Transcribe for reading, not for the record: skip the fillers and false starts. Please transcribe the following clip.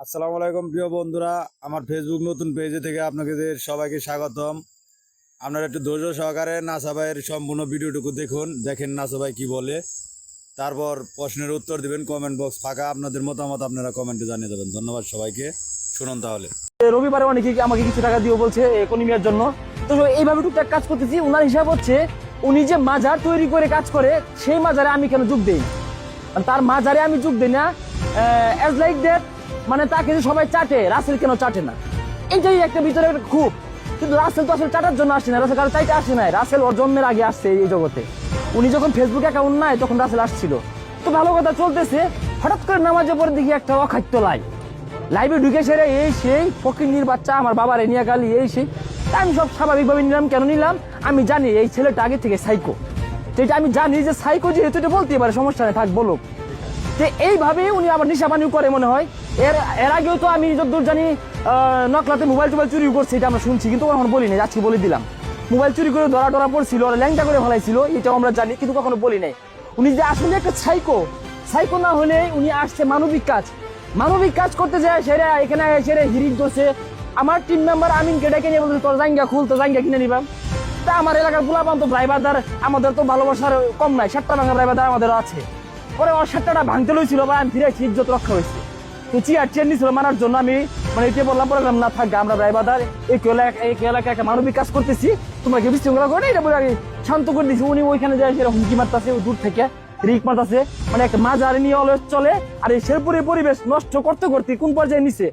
আসসালামু আলাইকুম প্রিয় বন্ধুরা, আমার ফেসবুক নতুন পেজে থেকে আপনাদের সবাইকে স্বাগতম। আপনারা একটু ধৈর্য সহকারে নাসা ভাইয়ের সম্পূর্ণ ভিডিওটুকু দেখেন নাসা ভাই কি বলে, তারপর প্রশ্নের উত্তর দিবেন। কমেন্ট বক্স ফাঁকা, আপনাদের মতামত আপনারা কমেন্টে জানিয়ে দেবেন। ধন্যবাদ সবাইকে, শুনুন তাহলে। রবিবারে অনেকে আমাকে কিছু টাকা দিও বলছে ইকোনমিয়ার জন্য, তো এইভাবে টুকটাক কাজ করতেছি। ওনার হিসাব হচ্ছে উনি যে মাজার তৈরি করে কাজ করে সেই মাজারে আমি কেন যোগ দেই, তার মাজারে আমি যোগ দিই না। অ্যাজ লাইক দ্যাট, মানে তাকে যে সবাই চাটে, রাসেল কেন চাটে না, এইটাই একটা ভিতরে একটা খুব। কিন্তু রাসেল তো আসলে চাটার জন্য আসছে না, রাসেল কারো চাইতে আসে নাই। রাসেল ওর জন্মের আগে আসছে এই জগতে। উনি যখন ফেসবুক অ্যাকাউন্ট নাই তখন রাসেল আসছিল, তো ভালো কথা চলতেছে। হঠাৎ করে নামাজে পরে দেখি একটা অখাদ্য লাইভে ঢুকে সেরে এই সেই ফকিন্নির বাচ্চা আমার বাবার নিয়ে গালি এই সেই। আমি সব স্বাভাবিকভাবে নিলাম। কেন নিলাম? আমি জানি এই ছেলেটা আগে থেকে সাইকো, যেটা আমি জানি যে সাইকো, যেহেতু এটা বলতে পারে, সমস্যা নেই, থাক বলুক। যে এইভাবে উনি আবার নিশাপানিও করে মনে হয়। এর আগেও তো আমি যতদূর জানি নকলাতে মোবাইল টোবাইল চুরি করছে, এটা আমরা শুনছি, কিন্তু কখনো বলি নাই। আজকে বলে দিলাম, মোবাইল চুরি করে ধরা টরা পড়ছিল, ওরা ল্যাংটা করে ফেলাইছিল, এটাও আমরা জানি, কিন্তু কখনো বলি নাই। উনি যে আসলে একটা সাইকো না হলে উনি আসছে মানবিক কাজ করতে যায়। সেরা এখানে সেরে হিরিক করছে। আমার টিম মেম্বার আমিনকে ডেকে নিয়ে বলছে তোর জাঙ্গা খুল, তো জাঙ্গা কিনে নিবাম। তা আমার এলাকার পোলাপান তো ড্রাইভারদার, আমাদের তো ভালোবাসার কম নাই, 7টা ভাঙা ড্রাইভারদার আমাদের আছে। পরে ওর 7টাটা ভাঙতে লইছিল, বা আমি ফিরে ইজ্জত রক্ষা হয়েছে। তো চেয়ার নিছিল মানার জন্য, আমি মানে এটি বললাম, বললাম না থাকবে, আমরা ড্রাইভারদার এই এলাকায় একটা মানবিক কাজ করতেছি, তোমরা কি বিশৃঙ্খলা করে এটা বলে আমি শান্ত করে দিচ্ছি। উনি ওইখানে যায় সেরকম হুমকি মারতেছে দূর থেকে, রিক মারতেছে, মানে একটা মাঝারে নিয়ে অলওয়েজ চলে। আর এই শেরপুরের পরিবেশ নষ্ট করতে করতে কোন পর্যায়ে নিছে